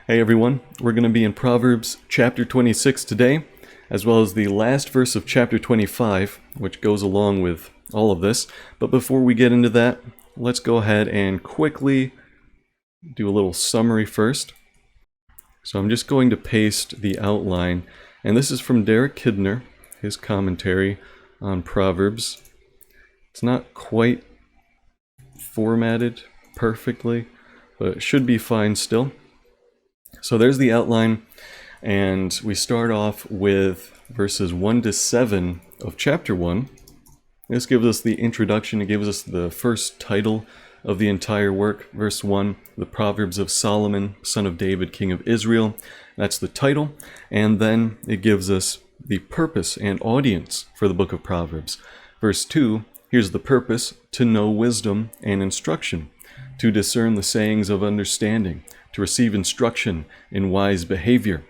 Hey everyone, we're going to be in Proverbs chapter 26 today, as well as the last verse of chapter 25, which goes along with all of this. But before we get into that, let's go ahead and quickly do a little summary first. So I'm just going to paste the outline, and this is from Derek Kidner, his commentary on Proverbs. It's not quite formatted perfectly, but it should be fine still. So there's the outline, and we start off with verses 1 to 7 of chapter 1. This gives us the introduction. It gives us the first title of the entire work. Verse 1, the Proverbs of Solomon, son of David, king of Israel. That's the title. And then it gives us the purpose and audience for the book of Proverbs. Verse 2, here's the purpose: to know wisdom and instruction, to discern the sayings of understanding, to receive instruction in wise behavior.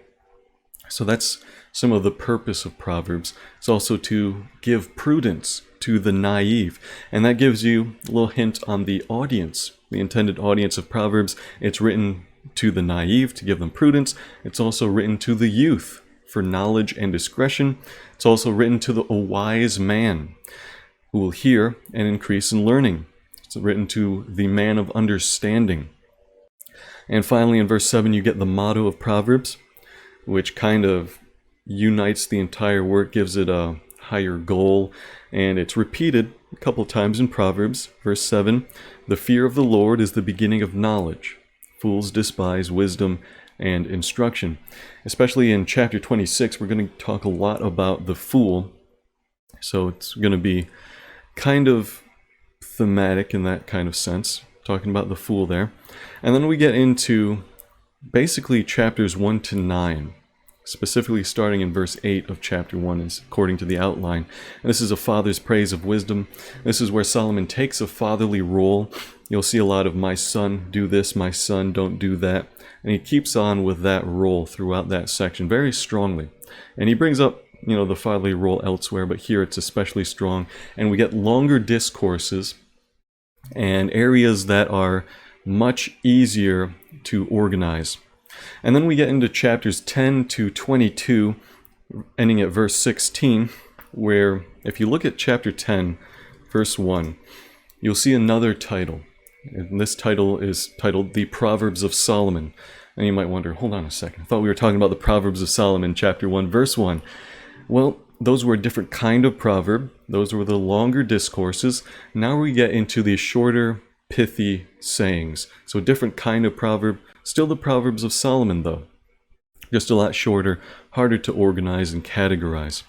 So that's some of the purpose of Proverbs. It's also to give prudence to the naive. And that gives you a little hint on the audience, the intended audience of Proverbs. It's written to the naive to give them prudence. It's also written to the youth for knowledge and discretion. It's also written to a wise man who will hear and increase in learning. It's written to the man of understanding. And finally, in verse 7, you get the motto of Proverbs, which kind of unites the entire work, gives it a higher goal, and it's repeated a couple times in Proverbs. Verse 7, the fear of the Lord is the beginning of knowledge. Fools despise wisdom and instruction. Especially in chapter 26, we're going to talk a lot about the fool, so it's going to be kind of thematic in that kind of sense, talking about the fool there. And then we get into basically chapters 1 to 9, specifically starting in verse 8 of chapter 1, is according to the outline. And this is a father's praise of wisdom. This is where Solomon takes a fatherly role. You'll see a lot of "my son, do this, my son, don't do that." And he keeps on with that role throughout that section very strongly. And he brings up, the fatherly role elsewhere, but here it's especially strong. And we get longer discourses and areas that are much easier to organize. And then we get into chapters 10 to 22, ending at verse 16, where if you look at chapter 10, verse 1, you'll see another title. And this title is titled The Proverbs of Solomon. And you might wonder, hold on a second, I thought we were talking about the Proverbs of Solomon, chapter 1, verse 1. Well, those were a different kind of proverb. Those were the longer discourses. Now we get into the shorter, pithy sayings. So a different kind of proverb. Still the Proverbs of Solomon, though. Just a lot shorter, harder to organize and categorize.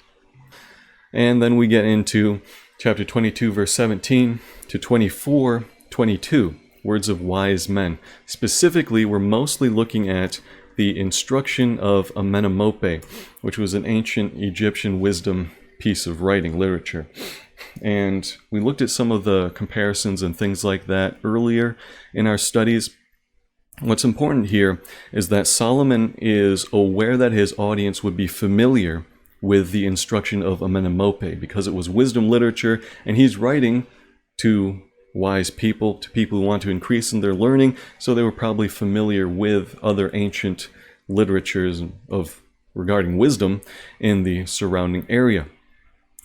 And then we get into chapter 22, verse 17 to 24, 22. Words of wise men. Specifically, we're mostly looking at the instruction of Amenemope, which was an ancient Egyptian wisdom piece of writing, literature. And we looked at some of the comparisons and things like that earlier in our studies. What's important here is that Solomon is aware that his audience would be familiar with the instruction of Amenemope because it was wisdom literature, and he's writing to wise people, to people who want to increase in their learning, so they were probably familiar with other ancient literatures regarding wisdom in the surrounding area.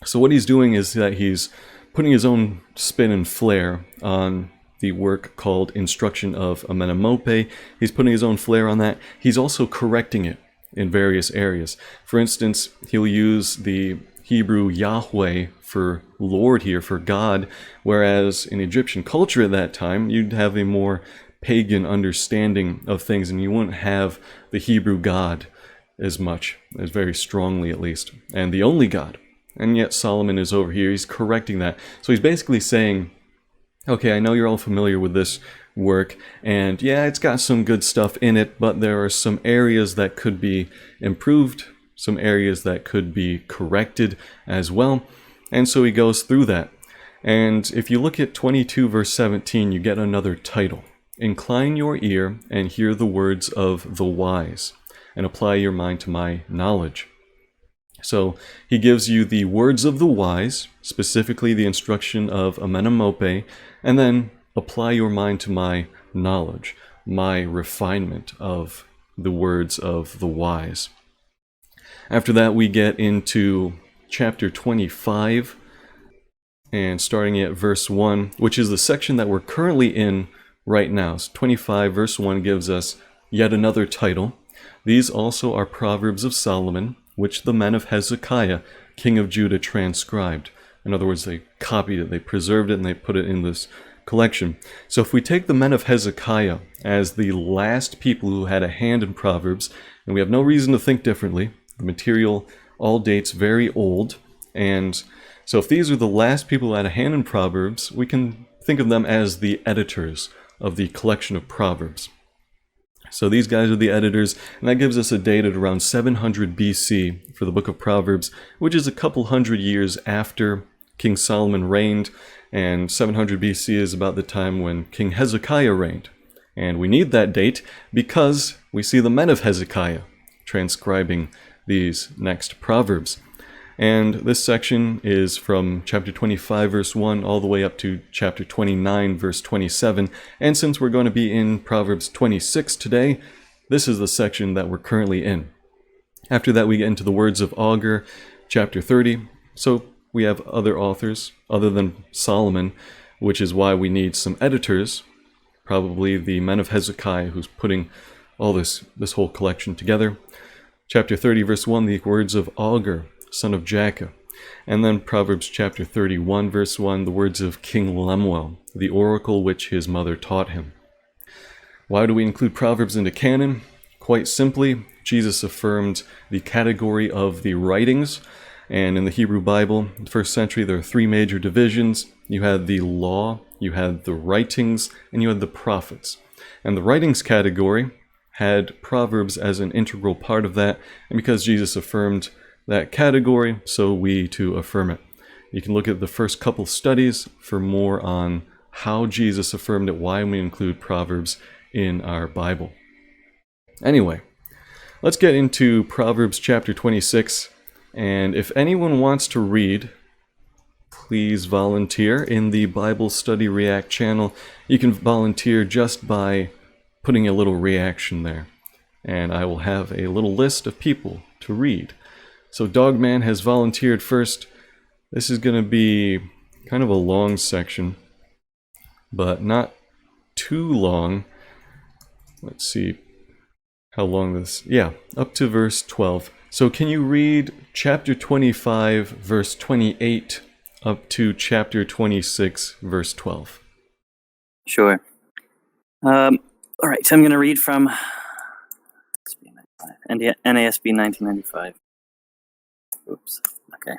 So what he's doing is that he's putting his own spin and flair on the work called Instruction of Amenemope. He's putting his own flair on that. He's also correcting it in various areas. For instance, he'll use the Hebrew Yahweh for Lord here, for God, whereas in Egyptian culture at that time, you'd have a more pagan understanding of things, and you wouldn't have the Hebrew God as much, as very strongly at least, and the only God. And yet Solomon is over here, he's correcting that. So he's basically saying, okay, I know you're all familiar with this work, and yeah, it's got some good stuff in it, but there are some areas that could be improved, some areas that could be corrected as well. And so he goes through that. And if you look at 22 verse 17, you get another title. Incline your ear and hear the words of the wise, and apply your mind to my knowledge. So he gives you the words of the wise, specifically the instruction of Amenemope, and then apply your mind to my knowledge, my refinement of the words of the wise. After that, we get into chapter 25, and starting at verse 1, which is the section that we're currently in right now. So 25 verse 1 gives us yet another title. These also are Proverbs of Solomon, which the men of Hezekiah, king of Judah, transcribed. In other words, they copied it, they preserved it, and they put it in this collection. So if we take the men of Hezekiah as the last people who had a hand in Proverbs, and we have no reason to think differently, the material all dates very old, and so if these are the last people who had a hand in Proverbs, we can think of them as the editors of the collection of Proverbs. So these guys are the editors, and that gives us a date at around 700 BC for the book of Proverbs, which is a couple hundred years after King Solomon reigned, and 700 BC is about the time when King Hezekiah reigned. And we need that date because we see the men of Hezekiah transcribing these next Proverbs. And this section is from chapter 25 verse 1 all the way up to chapter 29 verse 27. And since we're going to be in Proverbs 26 today, this is the section that we're currently in. After that, we get into the words of Augur, chapter 30. So we have other authors other than Solomon, which is why we need some editors, probably the men of Hezekiah, who's putting all this whole collection together. Chapter 30 verse 1, the words of Augur, son of Jacob. And then Proverbs chapter 31 verse 1, the words of King Lemuel, the oracle which his mother taught him. Why do we include Proverbs into canon? Quite simply, Jesus affirmed the category of the writings. And in the Hebrew Bible, in the first century, there are three major divisions. You had the law, you had the writings, and you had the prophets. And the writings category had Proverbs as an integral part of that. And because Jesus affirmed that category, so we too affirm it. You can look at the first couple studies for more on how Jesus affirmed it, why we include Proverbs in our Bible. Anyway, let's get into Proverbs chapter 26. And if anyone wants to read, please volunteer in the Bible Study React channel. You can volunteer just by putting a little reaction there. And I will have a little list of people to read. So Dogman has volunteered first. This is going to be kind of a long section, but not too long. Let's see how long this... Yeah, up to verse 12. So can you read chapter 25, verse 28, up to chapter 26, verse 12? Sure. All right, so I'm going to read from NASB 1995. Oops. Okay.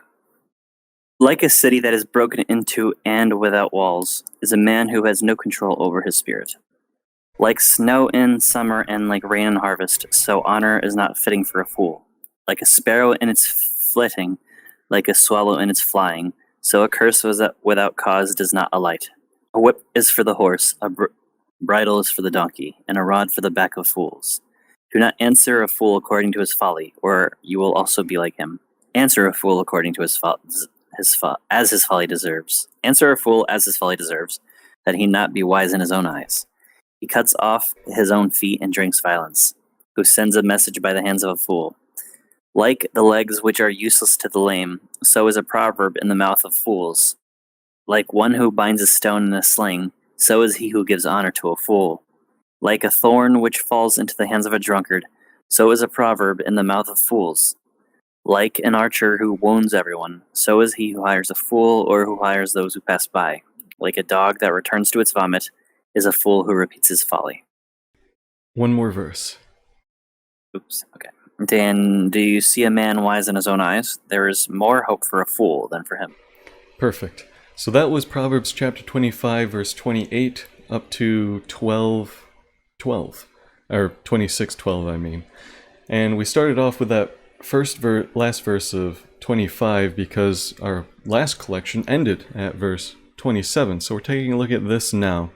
Like a city that is broken into and without walls is a man who has no control over his spirit. Like snow in summer and like rain in harvest, so honor is not fitting for a fool. Like a sparrow in its flitting, like a swallow in its flying, so a curse without cause does not alight. A whip is for the horse, a bridle is for the donkey, and a rod for the back of fools. Do not answer a fool according to his folly, or you will also be like him. Answer a fool according to as his folly deserves. Answer a fool as his folly deserves, that he not be wise in his own eyes. He cuts off his own feet and drinks violence, who sends a message by the hands of a fool. Like the legs which are useless to the lame, so is a proverb in the mouth of fools. Like one who binds a stone in a sling, so is he who gives honor to a fool. Like a thorn which falls into the hands of a drunkard, so is a proverb in the mouth of fools. Like an archer who wounds everyone, so is he who hires a fool or who hires those who pass by. Like a dog that returns to its vomit is a fool who repeats his folly. One more verse. Oops, okay. Dan, do you see a man wise in his own eyes? There is more hope for a fool than for him. Perfect. So that was Proverbs chapter 25, verse 28, up to 12, or 26:12, I mean. And we started off with that last verse of 25 because our last collection ended at verse 27. So we're taking a look at this now.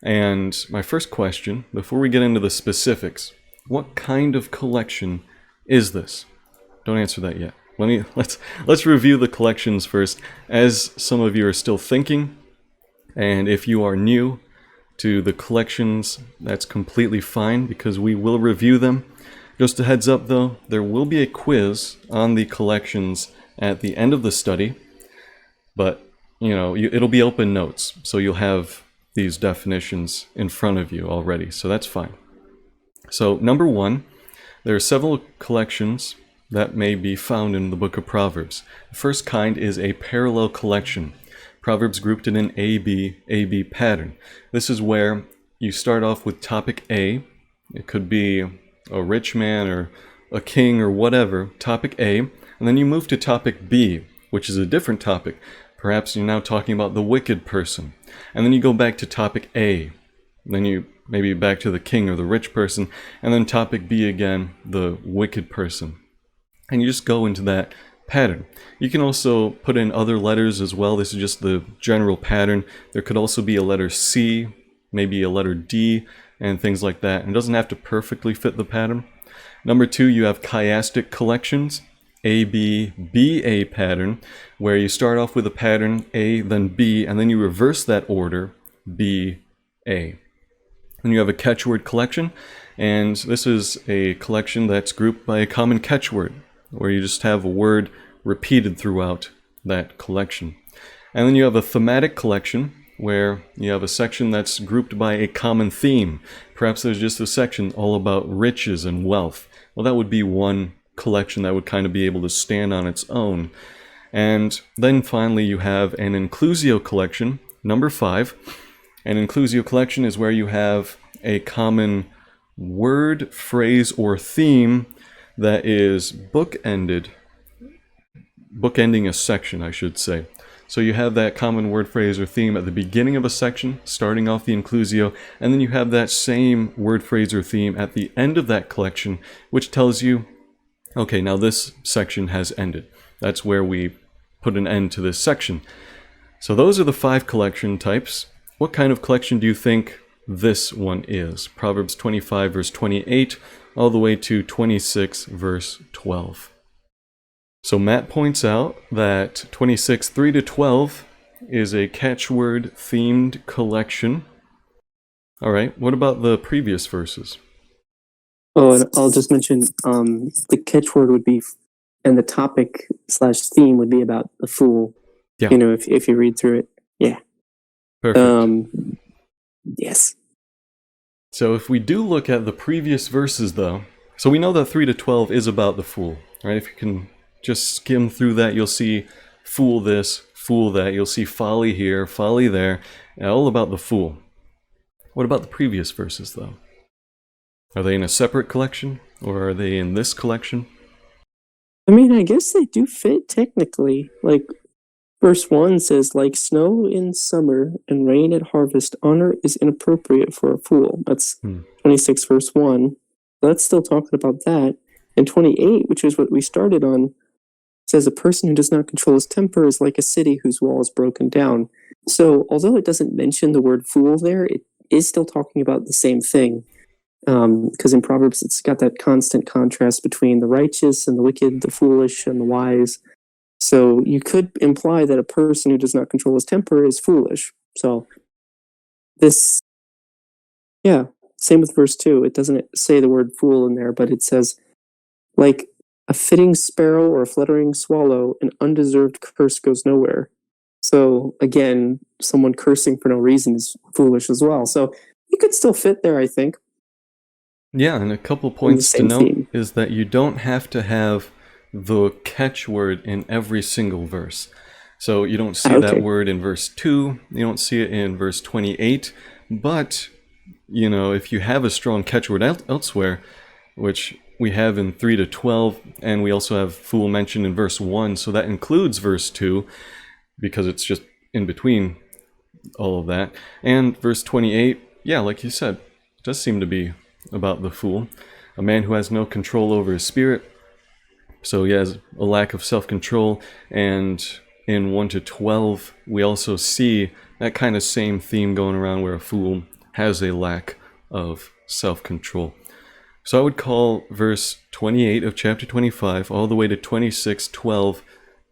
And my first question, before we get into the specifics, what kind of collection is this? Don't answer that yet. Let's review the collections first, as some of you are still thinking, and if you are new to the collections, that's completely fine because we will review them. Just a heads up though, there will be a quiz on the collections at the end of the study, but it'll be open notes, so you'll have these definitions in front of you already, so that's fine. So number 1, there are several collections that may be found in the book of Proverbs. The first kind is a parallel collection. Proverbs grouped in an A-B pattern. This is where you start off with topic A. It could be a rich man or a king or whatever, topic A, and then you move to topic B, which is a different topic. Perhaps you're now talking about the wicked person. And then you go back to topic A. Then you maybe back to the king or the rich person, and then topic B again, the wicked person. And you just go into that pattern. You can also put in other letters as well. This is just the general pattern. There could also be a letter C, maybe a letter D, and things like that. And it doesn't have to perfectly fit the pattern. Number 2, you have chiastic collections, A-B-B-A pattern, where you start off with a pattern A, then B, and then you reverse that order, B-A. Then you have a catchword collection, and this is a collection that's grouped by a common catchword, where you just have a word repeated throughout that collection. And then you have a thematic collection, where you have a section that's grouped by a common theme. Perhaps there's just a section all about riches and wealth. Well, that would be one collection that would kind of be able to stand on its own. And then finally you have an inclusio collection, number 5. An inclusio collection is where you have a common word, phrase, or theme that is bookending a section, I should say. So you have that common word, phrase, or theme at the beginning of a section, starting off the inclusio, and then you have that same word, phrase, or theme at the end of that collection, which tells you, okay, now this section has ended. That's where we put an end to this section. So those are the 5 collection types. What kind of collection do you think this one is? Proverbs 25 verse 28 all the way to 26 verse 12. So Matt points out that 26 3 to 12 is a catchword themed collection. All right, what about the previous verses? Oh, and I'll just mention the catchword would be, and the topic / theme would be about the fool. Yeah. If you read through it. Yeah. Perfect. Yes. So if we do look at the previous verses though, so we know that 3 to 12 is about the fool, right? If you can just skim through that, you'll see fool this, fool that. You'll see folly here, folly there, all about the fool. What about the previous verses though? Are they in a separate collection, or are they in this collection? I mean, I guess they do fit technically. Like, verse 1 says, like snow in summer and rain at harvest, honor is inappropriate for a fool. That's 26 verse 1. That's still talking about that. And 28, which is what we started on, says a person who does not control his temper is like a city whose wall is broken down. So although it doesn't mention the word fool there, it is still talking about the same thing. Because in Proverbs, it's got that constant contrast between the righteous and the wicked, the foolish and the wise. So you could imply that a person who does not control his temper is foolish. So this, yeah, same with verse 2. It doesn't say the word fool in there, but it says, like a fitting sparrow or a fluttering swallow, an undeserved curse goes nowhere. So again, someone cursing for no reason is foolish as well. So it could still fit there, I think. Yeah, and a couple points to note is that you don't have to have the catchword in every single verse. So you don't see that word in verse 2, you don't see it in verse 28, but, if you have a strong catchword elsewhere, which we have in 3 to 12, and we also have fool mentioned in verse 1, so that includes verse 2, because it's just in between all of that. And verse 28, yeah, like you said, does seem to be about the fool, a man who has no control over his spirit. So he has a lack of self-control, and in 1 to 12, we also see that kind of same theme going around where a fool has a lack of self-control. So I would call verse 28 of chapter 25 all the way to 26:12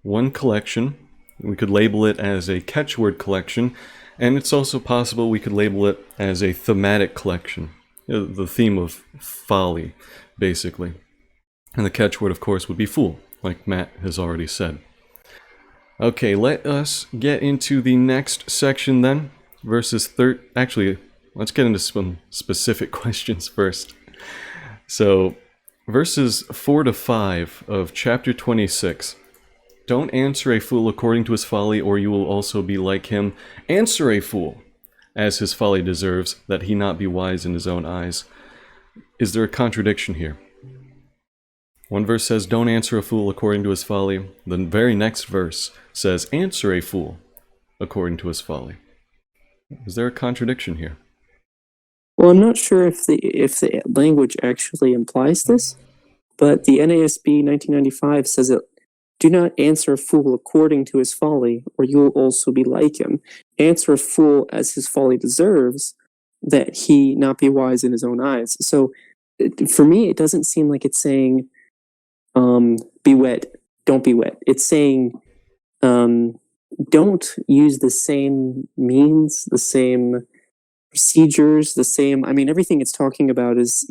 one collection. We could label it as a catchword collection, And it's also possible we could label it as a thematic collection, the theme of folly, basically. And the catchword, of course, would be fool, like Matt has already said. Okay, let us get into the next section then. Actually, let's get into some specific questions first. So, verses 4 to 5 of chapter 26. Don't answer a fool according to his folly, or you will also be like him. Answer a fool, as his folly deserves, that he not be wise in his own eyes. Is there a contradiction here? One verse says, don't answer a fool according to his folly. The very next verse says, answer a fool according to his folly. Is there a contradiction here? Well, I'm not sure if the language actually implies this, but the NASB 1995 says it, do not answer a fool according to his folly, or you will also be like him. Answer a fool as his folly deserves, that he not be wise in his own eyes. So for me, it doesn't seem like it's saying, be wet, don't be wet. It's saying, don't use the same means, the same procedures, everything it's talking about is,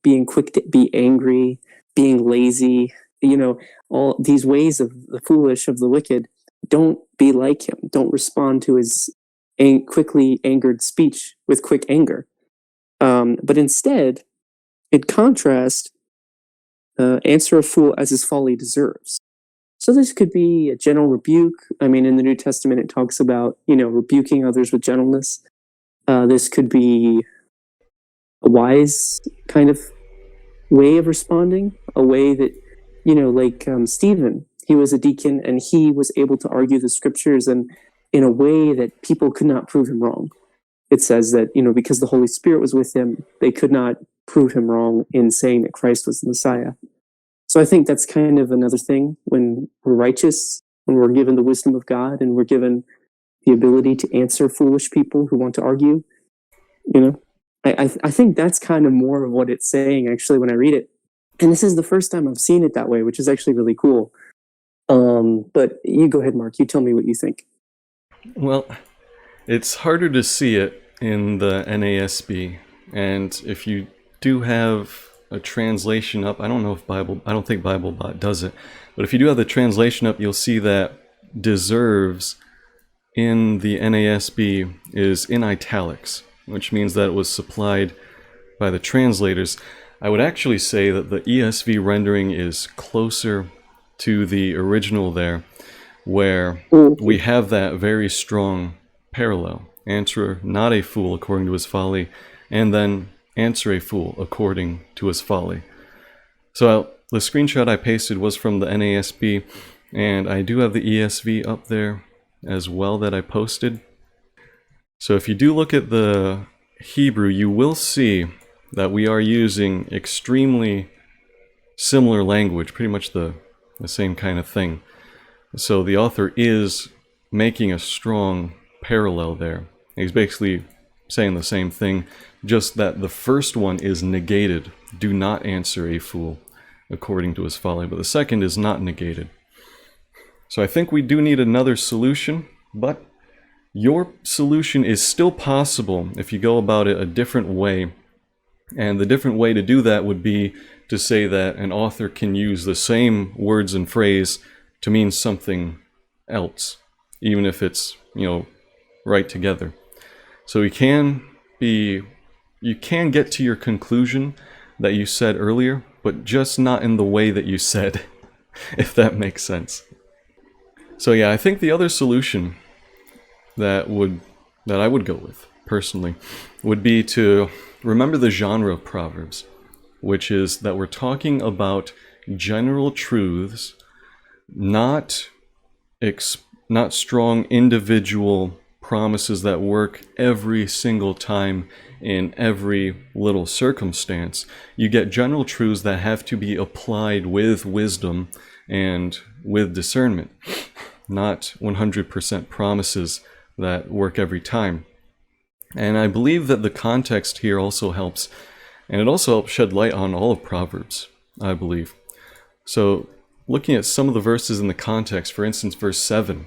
being quick to be angry, being lazy, all these ways of the foolish, of the wicked. Don't be like him. Don't respond to his quickly angered speech with quick anger. But instead, in contrast, answer a fool as his folly deserves. So this could be a gentle rebuke. In the New Testament, it talks about, rebuking others with gentleness. This could be a wise kind of way of responding, a way that, like Stephen, he was a deacon and he was able to argue the scriptures and in a way that people could not prove him wrong. It says that, because the Holy Spirit was with him, they could not prove him wrong in saying that Christ was the Messiah. So I think that's kind of another thing when we're righteous, when we're given the wisdom of God and we're given the ability to answer foolish people who want to argue. I think that's kind of more of what it's saying actually when I read it. And this is the first time I've seen it that way, which is actually really cool. But you go ahead, Mark. You tell me what you think. Well, it's harder to see it in the NASB. And if you do have a translation up, I don't think BibleBot does it. But if you do have the translation up, you'll see that deserves in the NASB is in italics, which means that it was supplied by the translators. I would actually say that the ESV rendering is closer to the original there, where we have that very strong parallel. Answer not a fool according to his folly, and then answer a fool according to his folly. So the screenshot I pasted was from the NASB, and I do have the ESV up there as well that I posted. So if you do look at the Hebrew, you will see that we are using extremely similar language, pretty much the same kind of thing. So the author is making a strong parallel there. He's basically saying the same thing, just that the first one is negated. Do not answer a fool according to his folly, but the second is not negated. So I think we do need another solution, but your solution is still possible if you go about it a different way. And the different way to do that would be to say that an author can use the same words and phrase to mean something else, even if it's, right together. So you can get to your conclusion that you said earlier, but just not in the way that you said, if that makes sense. So yeah, I think the other solution that I would go with, personally, would be to remember the genre of Proverbs, which is that we're talking about general truths, not strong individual promises that work every single time in every little circumstance. You get general truths that have to be applied with wisdom and with discernment, not 100% promises that work every time. And I believe that the context here also helps, and it also helps shed light on all of Proverbs, I believe. So looking at some of the verses in the context, for instance, verse 7,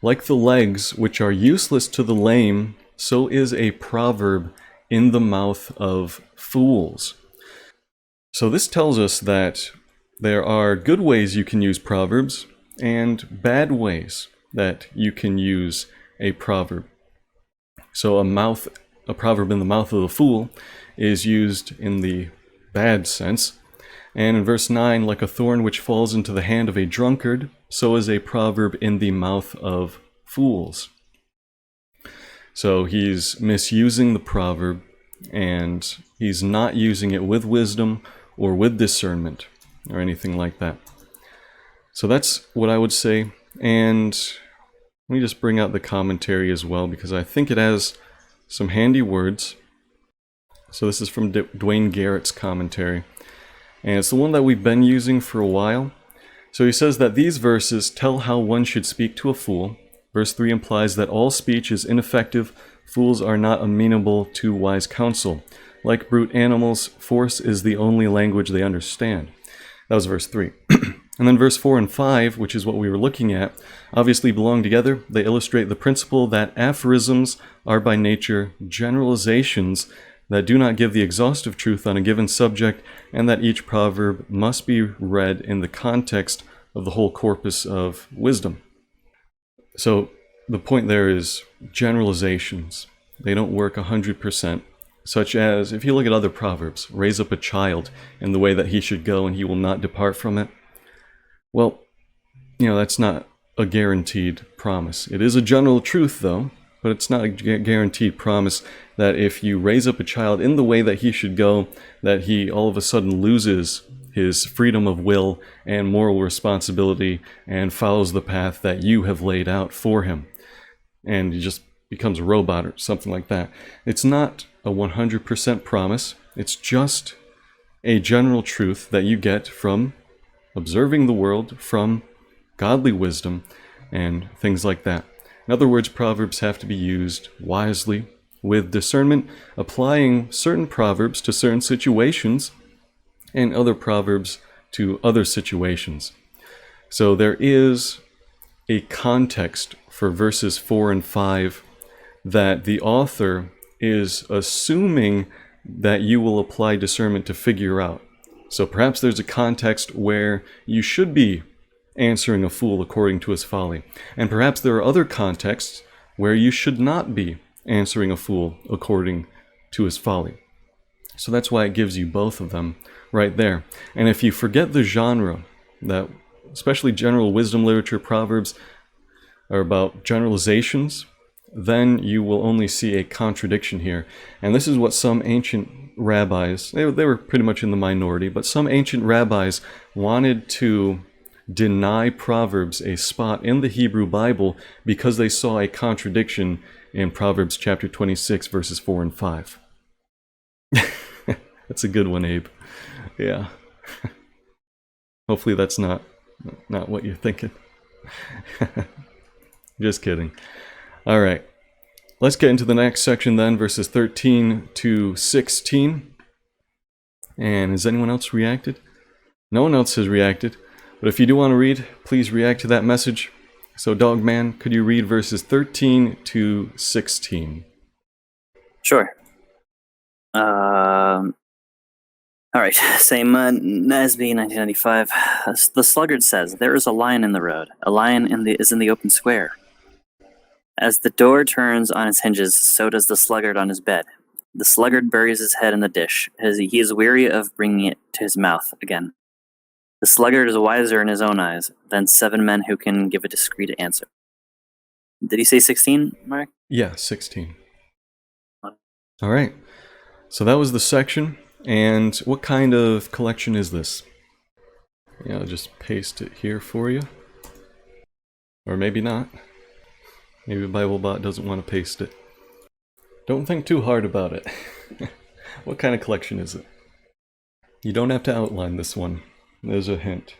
Like the legs, which are useless to the lame, so is a proverb in the mouth of fools. So this tells us that there are good ways you can use proverbs and bad ways that you can use a proverb. So a proverb in the mouth of the fool is used in the bad sense. And in verse 9, like a thorn which falls into the hand of a drunkard, so is a proverb in the mouth of fools. So he's misusing the proverb, and he's not using it with wisdom or with discernment or anything like that. So that's what I would say. And let me just bring out the commentary as well, because I think it has some handy words. So this is from Dwayne Garrett's commentary, and it's the one that we've been using for a while. So he says that these verses tell how one should speak to a fool. Verse 3 implies that all speech is ineffective. Fools are not amenable to wise counsel. Like brute animals, force is the only language they understand. That was verse 3. And then verse 4 and 5, which is what we were looking at, obviously belong together. They illustrate the principle that aphorisms are by nature generalizations that do not give the exhaustive truth on a given subject, and that each proverb must be read in the context of the whole corpus of wisdom. So the point there is generalizations. They don't work 100%. Such as, if you look at other proverbs, raise up a child in the way that he should go and he will not depart from it. Well, that's not a guaranteed promise. It is a general truth, though, but it's not a guaranteed promise that if you raise up a child in the way that he should go, that he all of a sudden loses his freedom of will and moral responsibility and follows the path that you have laid out for him. And he just becomes a robot or something like that. It's not a 100% promise. It's just a general truth that you get from observing the world, from godly wisdom, and things like that. In other words, proverbs have to be used wisely, with discernment, applying certain proverbs to certain situations, and other proverbs to other situations. So there is a context for verses 4 and 5 that the author is assuming that you will apply discernment to figure out. So perhaps there's a context where you should be answering a fool according to his folly. And perhaps there are other contexts where you should not be answering a fool according to his folly. So that's why it gives you both of them right there. And if you forget the genre, that especially general wisdom literature, proverbs are about generalizations, then you will only see a contradiction here. And this is what some ancient rabbis, they were pretty much in the minority, but some ancient rabbis wanted to deny Proverbs a spot in the Hebrew Bible because they saw a contradiction in Proverbs chapter 26, verses 4 and 5. That's a good one, Abe. Yeah. Hopefully that's not what you're thinking. Just kidding. All right. Let's get into the next section then, verses 13 to 16. And has anyone else reacted? No one else has reacted. But if you do want to read, please react to that message. So, Dogman, could you read verses 13 to 16? Sure. All right. Same Nasby, 1995. The Sluggard says, "There is a lion in the road. A lion is in the open square. As the door turns on its hinges, so does the sluggard on his bed. The sluggard buries his head in the dish. He is weary of bringing it to his mouth again. The sluggard is wiser in his own eyes than 7 men who can give a discreet answer." Did he say 16, Mark? Yeah, 16. All right. So that was the section. And what kind of collection is this? Yeah, I'll just paste it here for you. Or maybe not. Maybe BibleBot doesn't want to paste it. Don't think too hard about it. What kind of collection is it? You don't have to outline this one. There's a hint.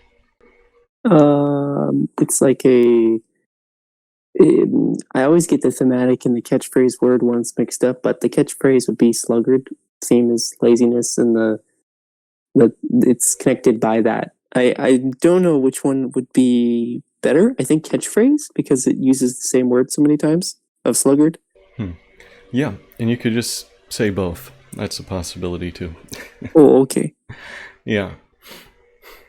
It's like I always get the thematic and the catchphrase word ones mixed up, but the catchphrase would be sluggard, same as laziness, and the it's connected by that. I don't know which one would be better. I think catchphrase, because it uses the same word so many times, of Sluggard. Yeah, and you could just say both. That's a possibility too. Oh, okay. Yeah.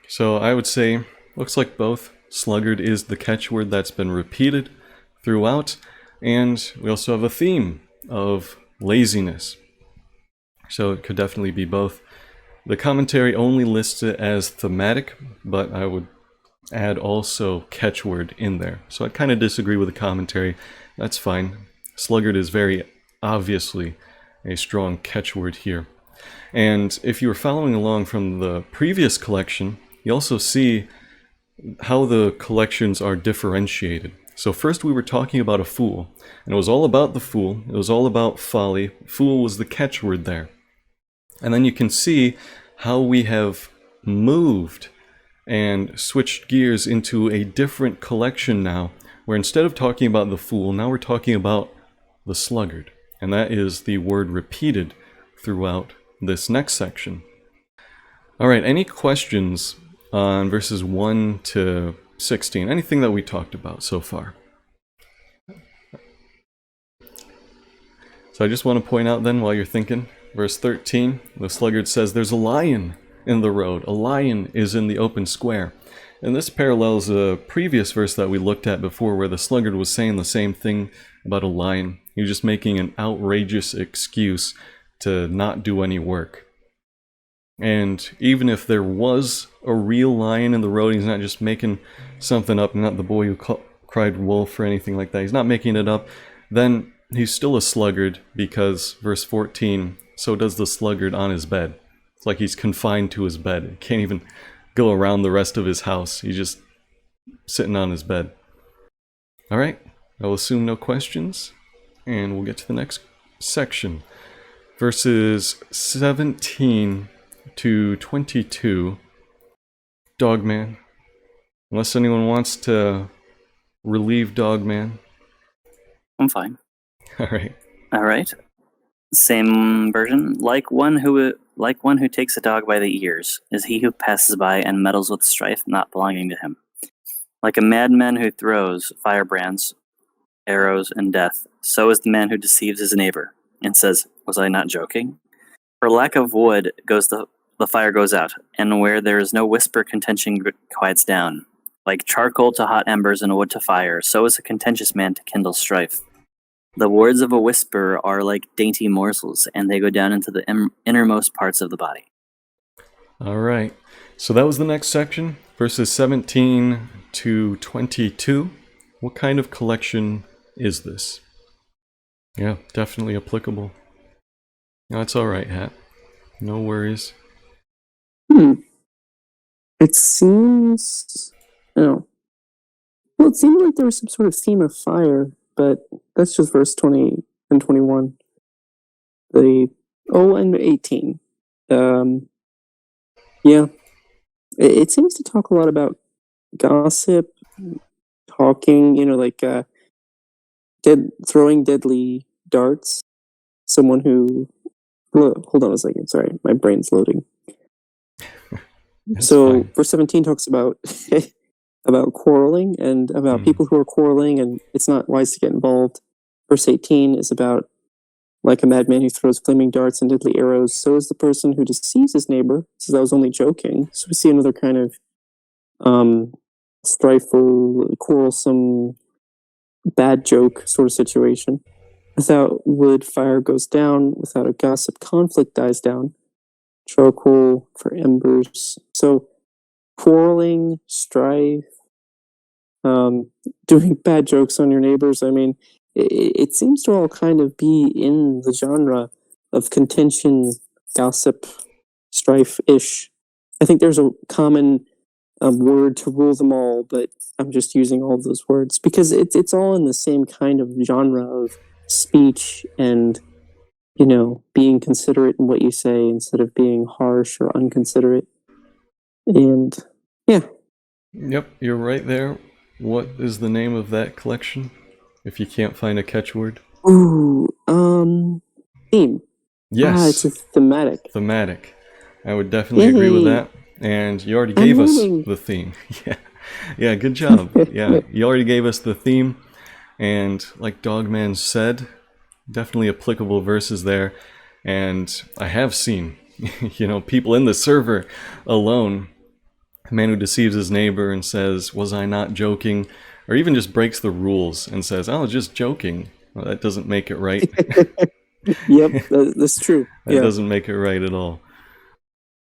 So I would say, looks like both. Sluggard is the catchword that's been repeated throughout, and we also have a theme of laziness. So it could definitely be both. The commentary only lists it as thematic, but I would add also catchword in there. So I kind of disagree with the commentary. That's fine. Sluggard is very obviously a strong catchword here. And if you were following along from the previous collection, you also see how the collections are differentiated. So first we were talking about a fool, and it was all about the fool. It was all about folly. Fool was the catchword there. And then you can see how we have moved and switched gears into a different collection now, where instead of talking about the fool, now we're talking about the sluggard. And that is the word repeated throughout this next section. All right, any questions on verses 1 to 16? Anything that we talked about so far? So I just want to point out then, while you're thinking, verse 13, the sluggard says, "There's a lion in the road. A lion is in the open square." And this parallels a previous verse that we looked at before, where the sluggard was saying the same thing about a lion. He was just making an outrageous excuse to not do any work. And even if there was a real lion in the road, he's not just making something up, not the boy who cried wolf or anything like that. He's not making it up. Then he's still a sluggard, because verse 14, so does the sluggard on his bed. It's like he's confined to his bed. He can't even go around the rest of his house. He's just sitting on his bed. All right, I'll assume no questions, and we'll get to the next section. Verses 17 to 22. Dogman. Unless anyone wants to relieve Dogman. I'm fine. All right. All right. Same version. Like one who takes a dog by the ears is he who passes by and meddles with strife not belonging to him. Like a madman who throws firebrands, arrows, and death, so is the man who deceives his neighbor and says, "Was I not joking?" For lack of wood the fire goes out, and where there is no whisper, contention quiets down. Like charcoal to hot embers and wood to fire, so is a contentious man to kindle strife. The words of a whisper are like dainty morsels, and they go down into the innermost parts of the body. All right. So that was the next section, verses 17 to 22. What kind of collection is this? Yeah, definitely applicable. That's all right, Hat. No worries. It seems... Oh. Well, it seemed like there was some sort of theme of fire, but that's just verse 20 and 21. And 18. Yeah. It seems to talk a lot about gossip, talking, like throwing deadly darts. Someone who... Hold on a second, sorry, my brain's loading. So fine. verse 17 talks about about quarreling and about people who are quarreling, and it's not wise to get involved. Verse 18 is about like a madman who throws flaming darts and deadly arrows. So is the person who deceives his neighbor. Says, "I was only joking." So we see another kind of strifeful, quarrelsome, bad joke sort of situation. Without wood, fire goes down. Without a gossip, conflict dies down. Charcoal for embers. So quarreling, strife, doing bad jokes on your neighbors. I mean, it seems to all kind of be in the genre of contention, gossip, strife-ish. I think there's a common word to rule them all, but I'm just using all of those words because it's all in the same kind of genre of speech and, being considerate in what you say instead of being harsh or unconsiderate. And, yeah. Yep, you're right there. What is the name of that collection, if you can't find a catchword? Ooh, theme. Yes. It's a thematic. Thematic. I would definitely agree with that. And you already gave us the theme. Yeah. Yeah, good job. Yeah, you already gave us the theme, and like Dogman said, definitely applicable verses there. And I have seen, people in the server alone, a man who deceives his neighbor and says, "Was I not joking?" Or even just breaks the rules and says, "I was just joking." Well, that doesn't make it right. Yep, that's true. That Yeah. doesn't make it right at all.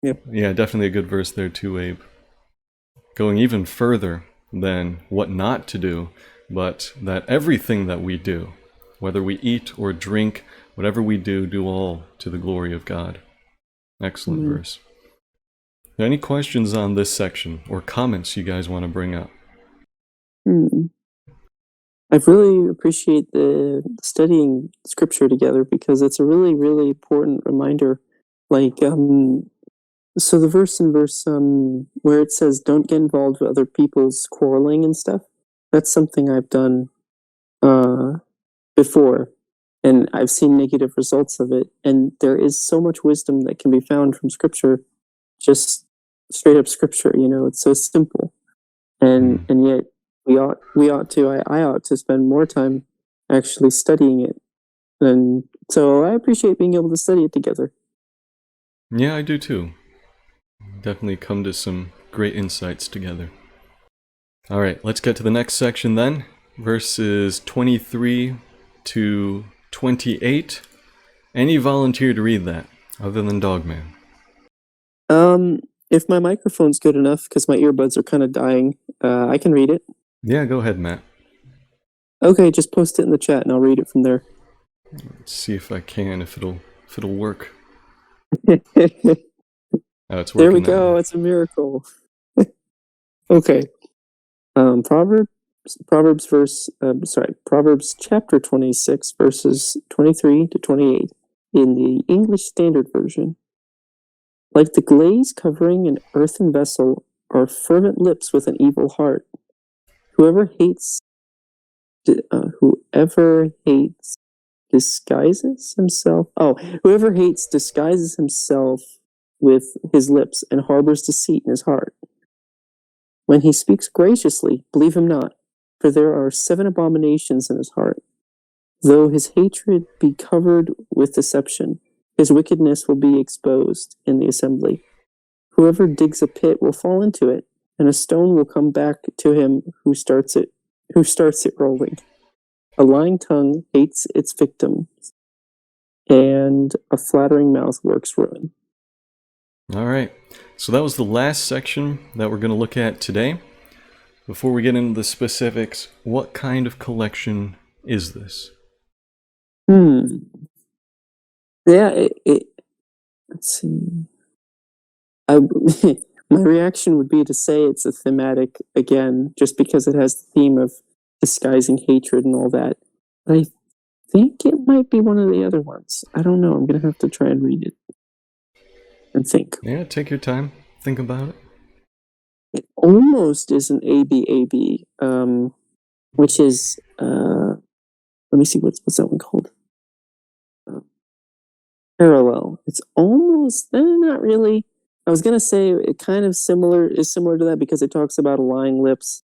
Yep. Yeah, definitely a good verse there too, Abe. Going even further than what not to do, but that everything that we do, whether we eat or drink, whatever we do all to the glory of God. Excellent verse. Any questions on this section or comments you guys want to bring up? I really appreciate the studying scripture together because it's a really, really important reminder. Like, so the verse in where it says, "Don't get involved with other people's quarreling and stuff." That's something I've done before, and I've seen negative results of it. And there is so much wisdom that can be found from scripture, just straight up scripture. It's so simple, and yet I ought to spend more time actually studying it. And so I appreciate being able to study it together. Yeah, I do too. Definitely come to some great insights together. All right, let's get to the next section then. Verses 23 to 28. Any volunteer to read that, other than Dogman? If my microphone's good enough, because my earbuds are kind of dying, I can read it. Yeah, go ahead, Matt. Okay, just post it in the chat and I'll read it from there. Let's see if I can, if it'll work. Oh, it's working. There we go. It's a miracle. Okay. Proverbs chapter 26, verses 23 to 28 in the English Standard Version. Like the glaze covering an earthen vessel are fervent lips with an evil heart. Whoever hates disguises himself. Oh, whoever hates disguises himself with his lips and harbors deceit in his heart. When he speaks graciously, believe him not, for there are 7 abominations in his heart. Though his hatred be covered with deception, his wickedness will be exposed in the assembly. Whoever digs a pit will fall into it, and a stone will come back to him who starts it rolling. A lying tongue hates its victims, and a flattering mouth works ruin. All right, so that was the last section that we're going to look at today. Before we get into the specifics, what kind of collection is this? Yeah, let's see. My reaction would be to say it's a thematic again, just because it has the theme of disguising hatred and all that. But I think it might be one of the other ones. I don't know. I'm going to have to try and read it and think. Yeah, take your time. Think about it. It almost is an ABAB, which is, let me see, what's that one called? Parallel. It's almost, not really. I was going to say it kind of is similar to that because it talks about lying lips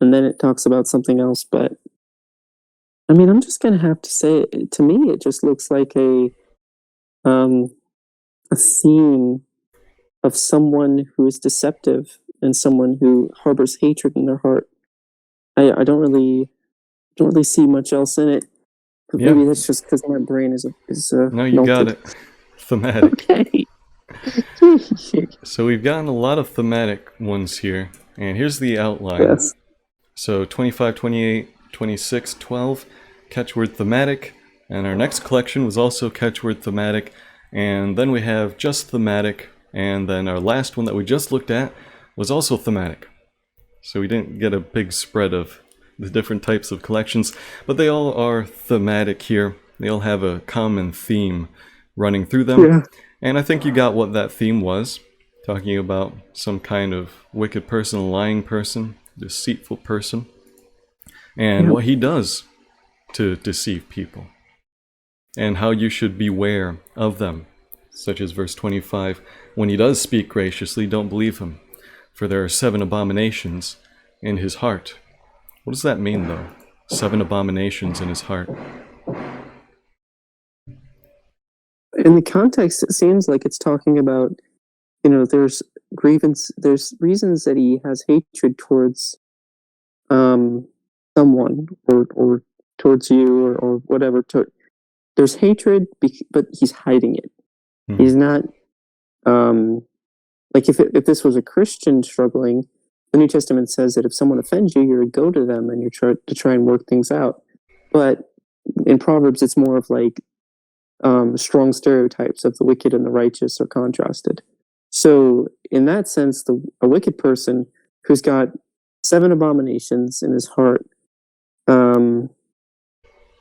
and then it talks about something else. But I mean, I'm just going to have to say, to me, it just looks like a theme of someone who is deceptive and someone who harbors hatred in their heart. I don't really see much else in it. But Yeah. maybe that's just because my brain is No, you got it. Thematic. Okay. So we've gotten a lot of thematic ones here, and here's the outline. Yes. So 25, 28, 26, 12, catchword thematic, and our next collection was also catchword thematic, and then we have just thematic, and then our last one that we just looked at was also thematic. So we didn't get a big spread of the different types of collections, but they all are thematic here. They all have a common theme running through them. Yeah. And I think you got what that theme was, talking about some kind of wicked person, lying person, deceitful person, and what he does to deceive people, and how you should beware of them, such as verse 25, when he does speak graciously, don't believe him, for there are 7 abominations in his heart. What does that mean, though? 7 abominations in his heart. In the context, it seems like it's talking about, there's there's reasons that he has hatred towards someone or towards you or whatever. There's hatred, but he's hiding it. He's not, like if this was a Christian struggling, the New Testament says that if someone offends you, you're to go to them and you're to try and work things out. But in Proverbs, it's more of like strong stereotypes of the wicked and the righteous are contrasted. So in that sense, a wicked person who's got 7 abominations in his heart,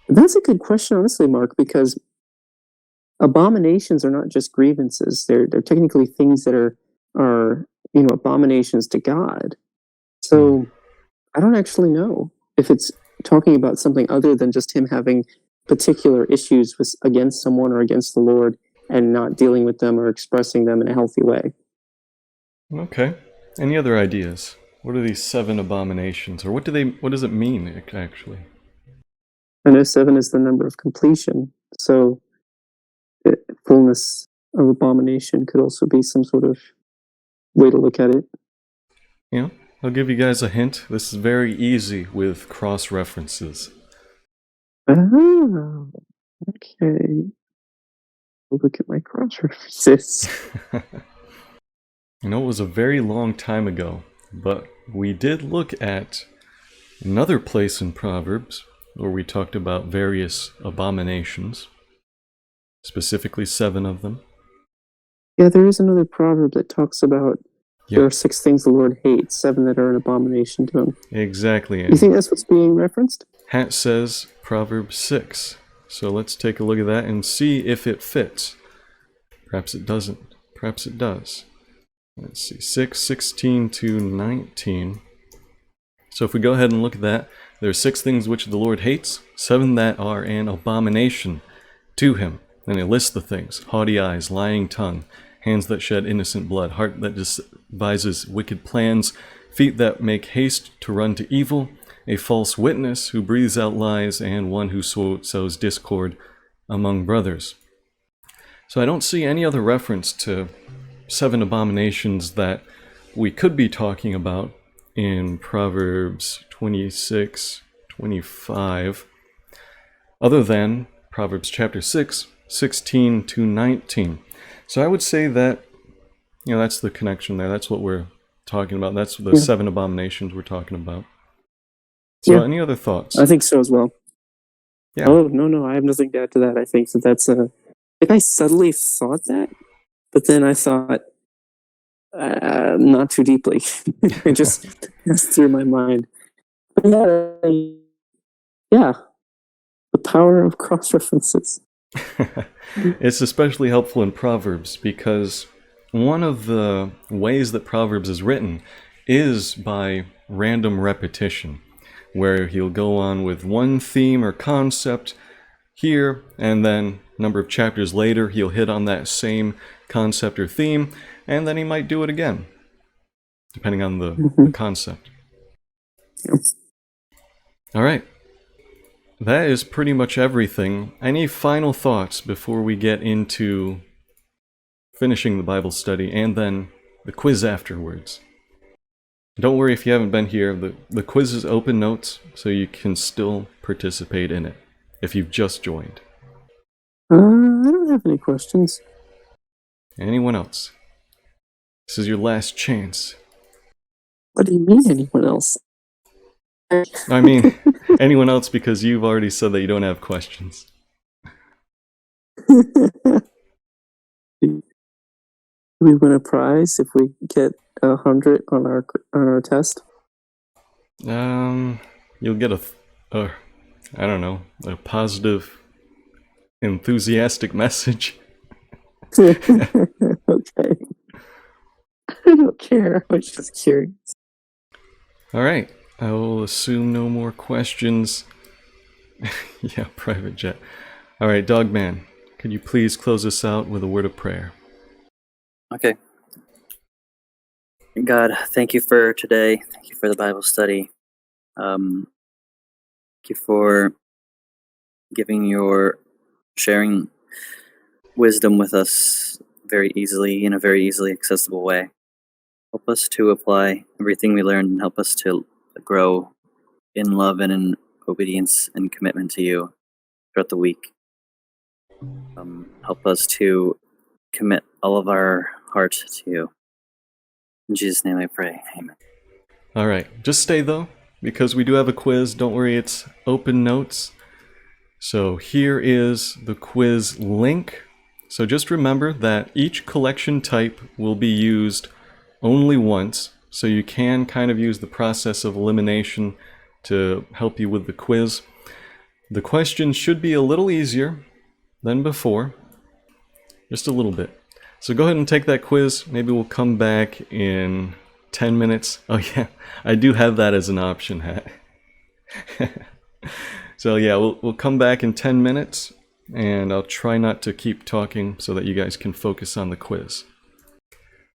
that's a good question, honestly, Mark, because abominations are not just grievances. They're technically things that are abominations to God. So I don't actually know if it's talking about something other than just him having particular issues against someone or against the Lord and not dealing with them or expressing them in a healthy way. Okay. Any other ideas? What are these 7 abominations? Or what does it mean, actually? I know 7 is the number of completion, so fullness of abomination could also be some sort of way to look at it. Yeah, I'll give you guys a hint. This is very easy with cross-references. Oh, okay. Look at my cross-references. It was a very long time ago, but we did look at another place in Proverbs where we talked about various abominations, specifically 7 of them. Yeah, there is another proverb that talks about there are 6 things the Lord hates, 7 that are an abomination to him. Exactly. You think that's what's being referenced? Hat says Proverbs 6. So let's take a look at that and see if it fits. Perhaps it doesn't. Perhaps it does. Let's see. 6:16 to 19. So if we go ahead and look at that, there are 6 things which the Lord hates, 7 that are an abomination to him. And it lists the things: haughty eyes, lying tongue, hands that shed innocent blood, heart that devises wicked plans, feet that make haste to run to evil, a false witness who breathes out lies, and one who sows discord among brothers. So I don't see any other reference to 7 abominations that we could be talking about in Proverbs 26-25, other than Proverbs chapter 6, 16 to 19. So I would say that, that's the connection there. That's what we're talking about. That's the 7 abominations we're talking about. So any other thoughts? I think so as well. Yeah. Oh, no, I have nothing to add to that. I think that's I subtly thought that, but then I thought, not too deeply. It just passed through my mind. But yeah, the power of cross-references. It's especially helpful in Proverbs because one of the ways that Proverbs is written is by random repetition, where he'll go on with one theme or concept here, and then a number of chapters later he'll hit on that same concept or theme, and then he might do it again, depending on the concept. Yep. All right. That is pretty much everything. Any final thoughts before we get into finishing the Bible study and then the quiz afterwards? Don't worry if you haven't been here. The quiz is open notes, so you can still participate in it if you've just joined. I don't have any questions. Anyone else? This is your last chance. What do you mean, anyone else? I mean, anyone else, because you've already said that you don't have questions. We win a prize if we get 100 on our test. You'll get a positive, enthusiastic message. Okay. I don't care. I was just curious. All right. I will assume no more questions. Yeah, private jet. All right, Dogman, could you please close us out with a word of prayer? Okay. God, thank you for today. Thank you for the Bible study. Thank you for sharing wisdom with us very easily, in a very easily accessible way. Help us to apply everything we learned and help us to grow in love and in obedience and commitment to you throughout the week. Help us to commit all of our heart to you. In Jesus' name I pray. Amen. All right, just stay though, because we do have a quiz. Don't worry, it's open notes. So here is the quiz link. So just remember that each collection type will be used only once, so you can kind of use the process of elimination to help you with the quiz. The questions should be a little easier than before, just a little bit. So go ahead and take that quiz. Maybe we'll come back in 10 minutes. Oh yeah, I do have that as an option, Hat. So yeah, we'll come back in 10 minutes, and I'll try not to keep talking so that you guys can focus on the quiz.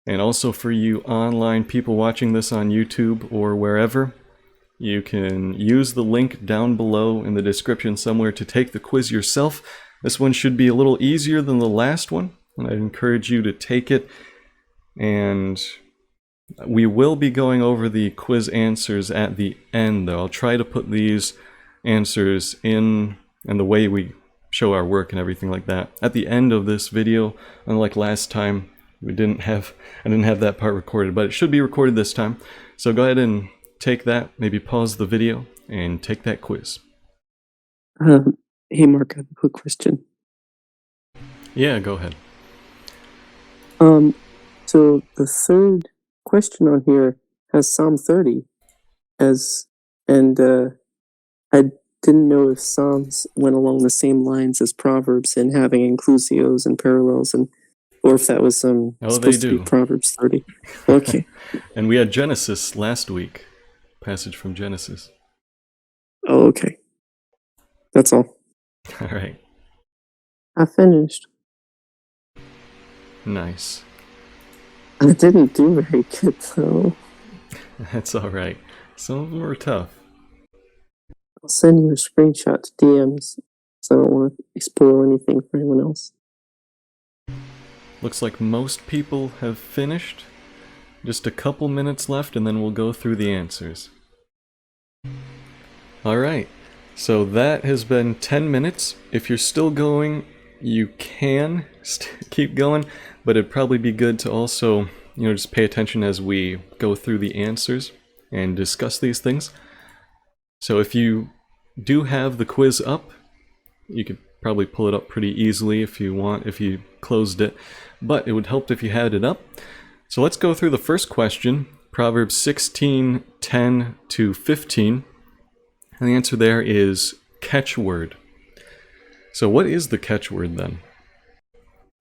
And also for you online people watching this on YouTube or wherever, you can use the link down below in the description somewhere to take the quiz yourself. This one should be a little easier than the last one, and I'd encourage you to take it. And we will be going over the quiz answers at the end, though. I'll try to put these answers in and the way we show our work and everything like that at the end of this video. Unlike last time, I didn't have that part recorded, but it should be recorded this time. So go ahead and take that, maybe pause the video and take that quiz. Hey Mark, I have a quick question. Yeah, go ahead. So the third question on here has Psalm 30 I didn't know if Psalms went along the same lines as Proverbs in having inclusios and parallels, or if that was supposed to be Proverbs 30. Okay. And we had Genesis last week, passage from Genesis. Oh, okay. That's all. All right. I finished. Nice. I didn't do very good though. That's all right. Some of them are tough. I'll send you a screenshot to DMs, so I don't want to spoil anything for anyone else. Looks like most people have finished. Just a couple minutes left, and then we'll go through the answers. All right. So that has been 10 minutes. If you're still going, you can keep going, but it'd probably be good to also, just pay attention as we go through the answers and discuss these things. So if you do have the quiz up, you could probably pull it up pretty easily if you want, if you closed it, but it would help if you had it up. So let's go through the first question, Proverbs 16:10 to 15. And the answer there is catchword. So what is the catchword then?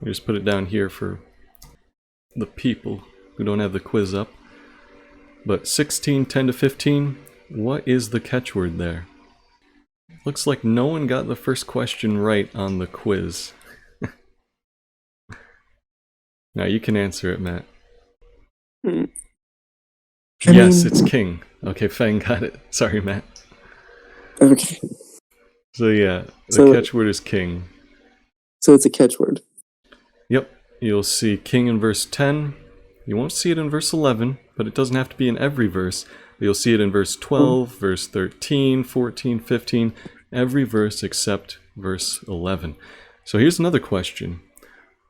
I'll just put it down here for the people who don't have the quiz up. But 16:10 to 15, what is the catchword there? Looks like no one got the first question right on the quiz. Now you can answer it, Matt. Yes, it's king. Okay, Fang got it. Sorry, Matt. Okay. So yeah, the catchword is king. So it's a catchword. Yep. You'll see king in verse 10. You won't see it in verse 11, but it doesn't have to be in every verse. You'll see it in verse 12, verse 13, 14, 15, every verse except verse 11. So here's another question.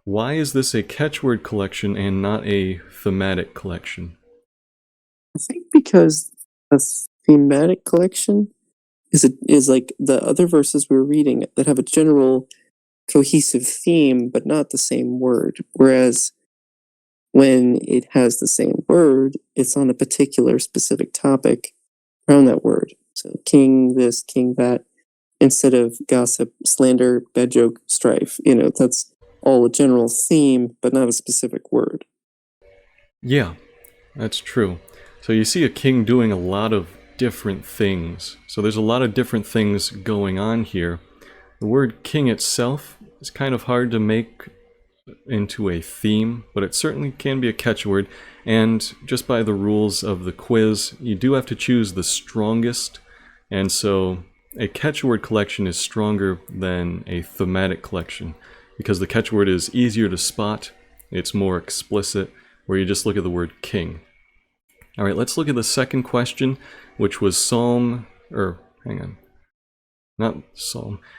Why is this a catchword collection and not a thematic collection? I think because a thematic collection is like the other verses we're reading that have a general cohesive theme, but not the same word. Whereas when it has the same word, it's on a particular specific topic around that word. So king this, king that, instead of gossip, slander, bad joke, strife. That's all a general theme, but not a specific word. Yeah, that's true. So you see a king doing a lot of different things. So there's a lot of different things going on here. The word king itself is kind of hard to make into a theme, but it certainly can be a catchword. And just by the rules of the quiz, you do have to choose the strongest. And so a catchword collection is stronger than a thematic collection because the catchword is easier to spot, it's more explicit, where you just look at the word king. All right, let's look at the second question, which was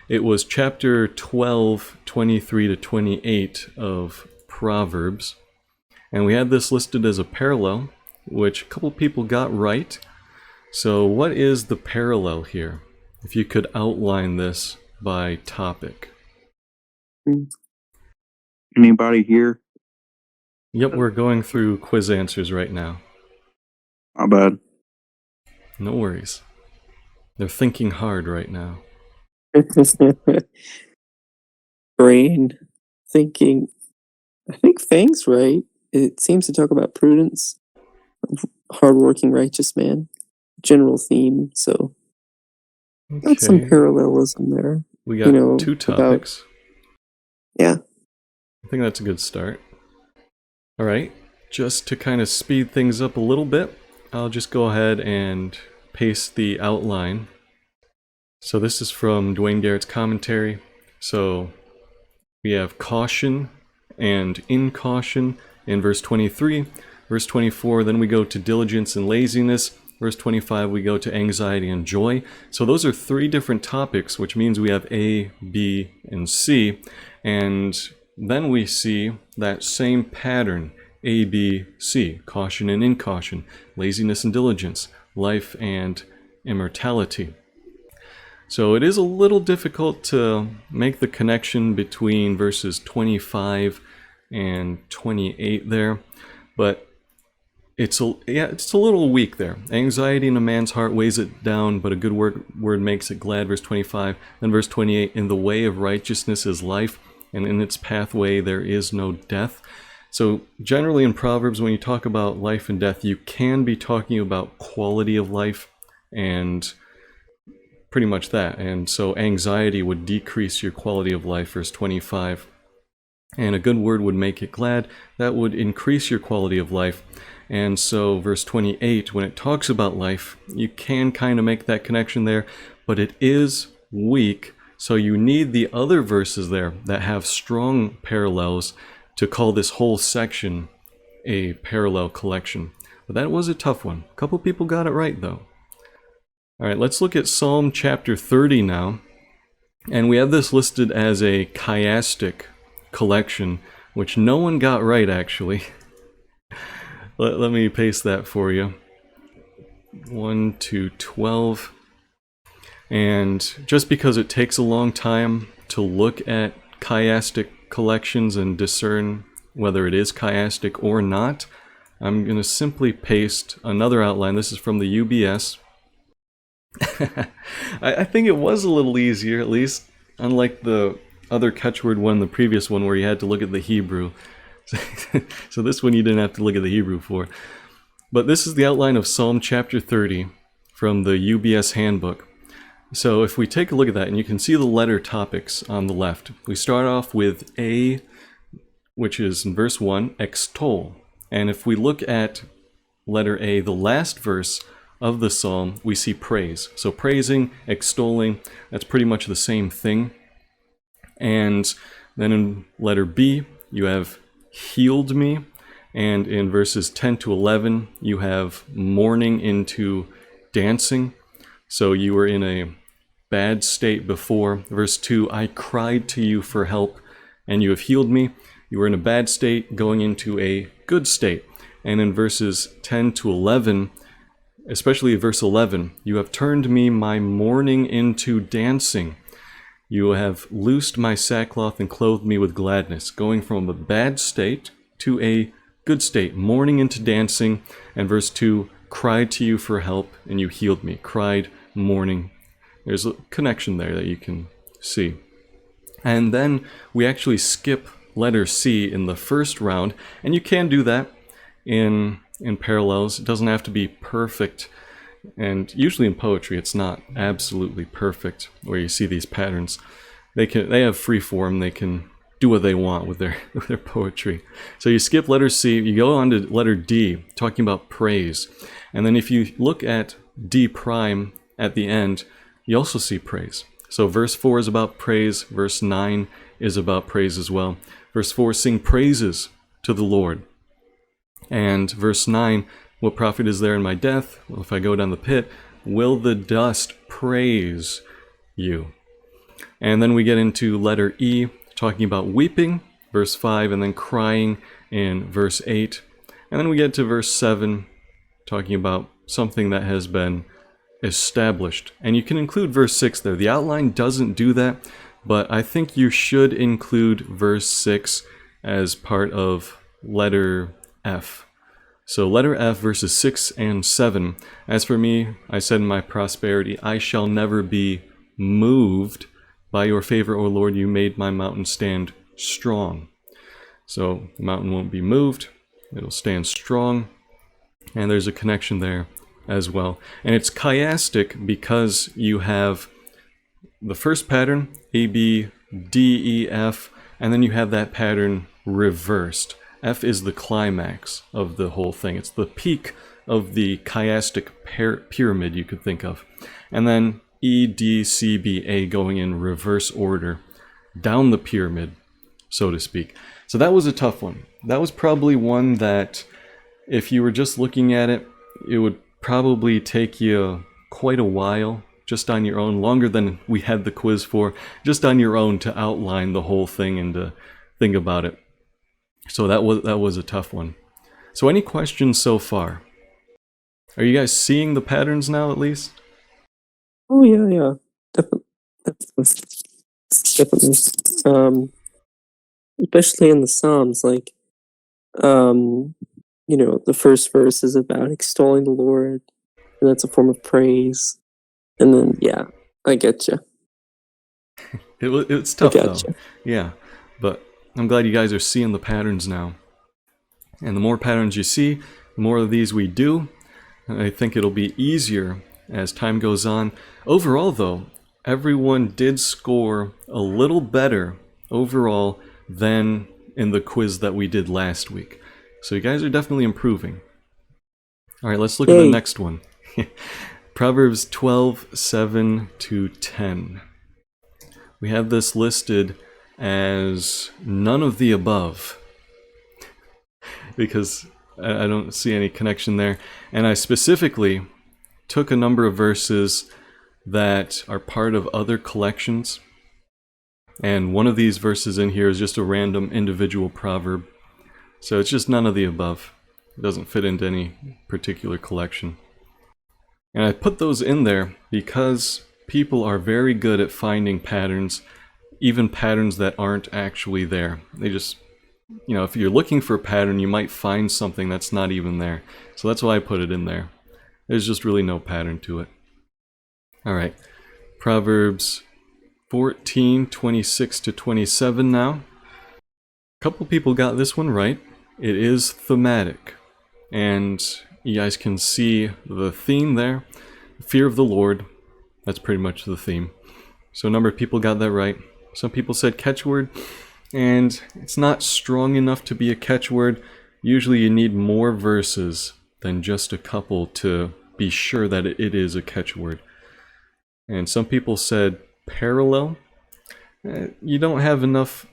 it was chapter 12, 23 to 28 of Proverbs. And we had this listed as a parallel, which a couple people got right. So what is the parallel here? If you could outline this by topic. Anybody here? Yep, we're going through quiz answers right now. My bad. No worries. They're thinking hard right now. Brain thinking. I think Fang's right. It seems to talk about prudence, hardworking, righteous man, general theme. So that's some parallelism there. We got two topics. Yeah. I think that's a good start. All right, just to kind of speed things up a little bit, I'll just go ahead and paste the outline. So this is from Dwayne Garrett's commentary. So we have caution and incaution in verse 23. Verse 24, then we go to diligence and laziness. Verse 25, we go to anxiety and joy. So those are three different topics, which means we have A, B, and C. And then we see that same pattern, A, B, C, caution and incaution, laziness and diligence, life and immortality. So it is a little difficult to make the connection between verses 25 and 28 there, but it's a little weak there. Anxiety in a man's heart weighs it down, but a good word makes it glad, verse 25. Then verse 28, in the way of righteousness is life, and in its pathway there is no death. So generally in Proverbs, when you talk about life and death, you can be talking about quality of life and pretty much that. And so anxiety would decrease your quality of life, verse 25. And a good word would make it glad. That would increase your quality of life. And so verse 28, when it talks about life, you can kind of make that connection there, but it is weak. So you need the other verses there that have strong parallels to call this whole section a parallel collection. But that was a tough one. A couple people got it right though. All right, let's look at Psalm chapter 30 now. And we have this listed as a chiastic collection, which no one got right actually. Let me paste that for you. 1 to 12. And just because it takes a long time to look at chiastic collections and discern whether it is chiastic or not, I'm going to simply paste another outline. This is from the UBS. I think it was a little easier, at least, unlike the other catchword one, the previous one, where you had to look at the Hebrew. So this one you didn't have to look at the Hebrew for. But this is the outline of Psalm chapter 30 from the UBS handbook. So if we take a look at that, and you can see the letter topics on the left. We start off with A, which is in verse 1, extol. And if we look at letter A, the last verse of the psalm, we see praise. So praising, extolling, that's pretty much the same thing. And then in letter B, you have healed me. And in verses 10 to 11, you have mourning into dancing. So you were in a bad state before. Verse 2, I cried to you for help, and you have healed me. You were in a bad state, going into a good state. And in verses 10 to 11, especially verse 11, you have turned me my mourning into dancing. You have loosed my sackcloth and clothed me with gladness, going from a bad state to a good state, mourning into dancing. And verse 2, cried to you for help, and you healed me. Cried, mourning. There's a connection there that you can see. And then we actually skip letter C in the first round, and you can do that in parallels. It doesn't have to be perfect, and usually in poetry it's not absolutely perfect where you see these patterns. They have free form, they can do what they want with their with their poetry. So you skip letter C, you go on to letter D, talking about praise. And then if you look at D prime at the end, you also see praise. So verse 4 is about praise, verse 9 is about praise as well. Verse 4, sing praises to the Lord. And verse 9, what profit is there in my death? Well, if I go down the pit, will the dust praise you? And then we get into letter E, talking about weeping, verse 5, and then crying in verse 8. And then we get to verse 7, talking about something that has been established. And you can include verse 6 there. The outline doesn't do that, but I think you should include verse 6 as part of letter F. So letter F, verses 6 and 7. As for me, I said in my prosperity, I shall never be moved. By your favor, O Lord, you made my mountain stand strong. So the mountain won't be moved. It'll stand strong. And there's a connection there as well. And it's chiastic because you have the first pattern, A, B, D, E, F, and then you have that pattern reversed. F is the climax of the whole thing. It's the peak of the chiastic pyramid you could think of. And then E, D, C, B, A going in reverse order down the pyramid, so to speak. So that was a tough one. That was probably one that if you were just looking at it, it would probably take you quite a while just on your own, longer than we had the quiz for, just on your own to outline the whole thing and to think about it. So that was a tough one. So any questions so far? Are you guys seeing the patterns now at least? Oh yeah. Definitely. Especially in the Psalms, like the first verse is about extolling the Lord, and that's a form of praise. And then I get you. It's tough though. Yeah, but I'm glad you guys are seeing the patterns now. And the more patterns you see, the more of these we do. I think it'll be easier as time goes on. Overall though, everyone did score a little better overall than in the quiz that we did last week. So you guys are definitely improving. All right, let's look at the next one. Proverbs 12:7-10. We have this listed as none of the above because I don't see any connection there. And I specifically took a number of verses that are part of other collections. And one of these verses in here is just a random individual proverb. So it's just none of the above. It doesn't fit into any particular collection. And I put those in there because people are very good at finding patterns, even patterns that aren't actually there. They just, if you're looking for a pattern, you might find something that's not even there. So that's why I put it in there. There's just really no pattern to it. All right, Proverbs 14:26-27 now. A couple people got this one right. It is thematic. And you guys can see the theme there. Fear of the Lord. That's pretty much the theme. So a number of people got that right. Some people said catchword. And it's not strong enough to be a catchword. Usually you need more verses than just a couple to be sure that it is a catchword. And some people said parallel. You don't have enough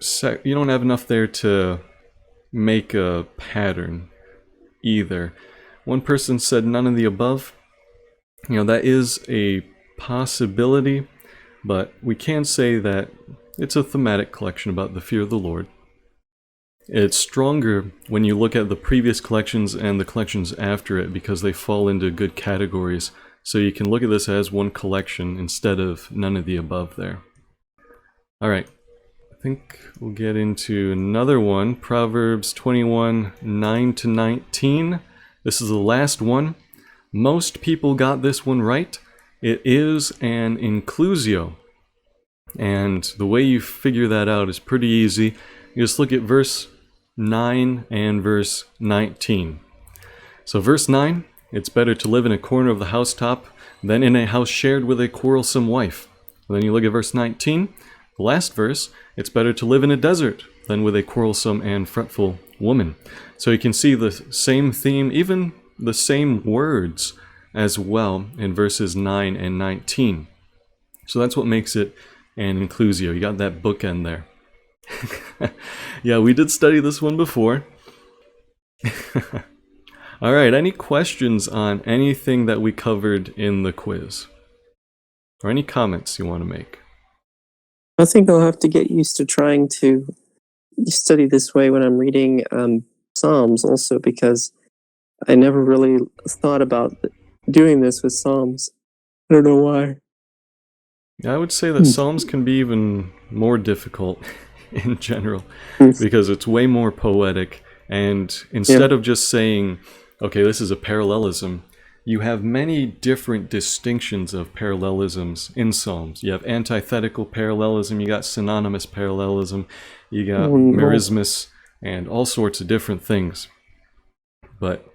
there to make a pattern either. One person said none of the above. That is a possibility, but we can say that it's a thematic collection about the fear of the Lord. It's stronger when you look at the previous collections and the collections after it because they fall into good categories. So you can look at this as one collection instead of none of the above there. All right, I think we'll get into another one, Proverbs 21:9-19. This is the last one. Most people got this one right. It is an inclusio. And the way you figure that out is pretty easy. You just look at verse 9 and verse 19. So verse 9, it's better to live in a corner of the housetop than in a house shared with a quarrelsome wife. And then you look at verse 19, The last verse, it's better to live in a desert than with a quarrelsome and fretful woman. So you can see the same theme, even the same words as well in verses 9 and 19. So that's what makes it an inclusio. You got that bookend there. Yeah, we did study this one before. All right, any questions on anything that we covered in the quiz? Or any comments you want to make? I think I'll have to get used to trying to study this way when I'm reading Psalms also, because I never really thought about doing this with Psalms. I don't know why. I would say that Psalms can be even more difficult in general because it's way more poetic, and instead of just saying, okay, this is a parallelism, you have many different distinctions of parallelisms in Psalms. You have antithetical parallelism, you got synonymous parallelism, you got merismus, and all sorts of different things. But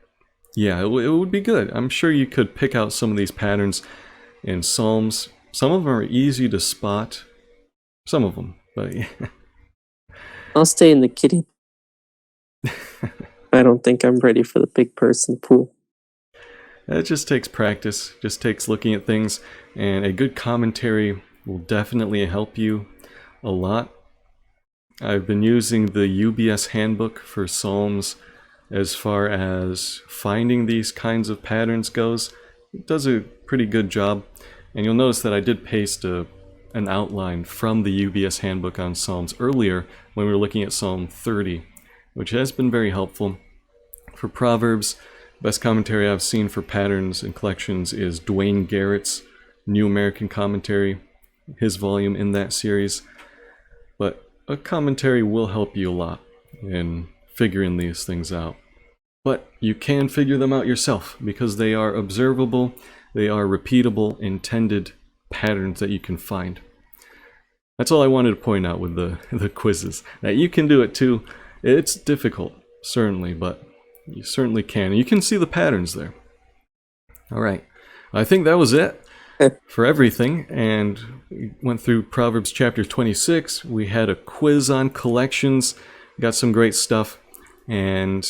yeah, it would be good. I'm sure you could pick out some of these patterns in Psalms. Some of them are easy to spot. Some of them, but yeah. I'll stay in the kitty. I don't think I'm ready for the big person pool. It just takes practice, just takes looking at things, and a good commentary will definitely help you a lot. I've been using the UBS handbook for Psalms as far as finding these kinds of patterns goes. It does a pretty good job, and you'll notice that I did paste an outline from the UBS handbook on Psalms earlier when we were looking at Psalm 30, which has been very helpful. For Proverbs, best commentary I've seen for patterns and collections is Dwayne Garrett's New American Commentary, his volume in that series. But a commentary will help you a lot in figuring these things out. But you can figure them out yourself because they are observable, they are repeatable, intended patterns that you can find. That's all I wanted to point out with the quizzes. Now you can do it too. It's difficult, certainly, but you certainly can. You can see the patterns there. All right. I think that was it for everything. And we went through Proverbs chapter 26. We had a quiz on collections. Got some great stuff. And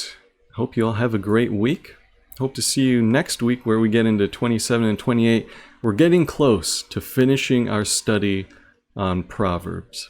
hope you all have a great week. Hope to see you next week where we get into 27 and 28. We're getting close to finishing our study on Proverbs.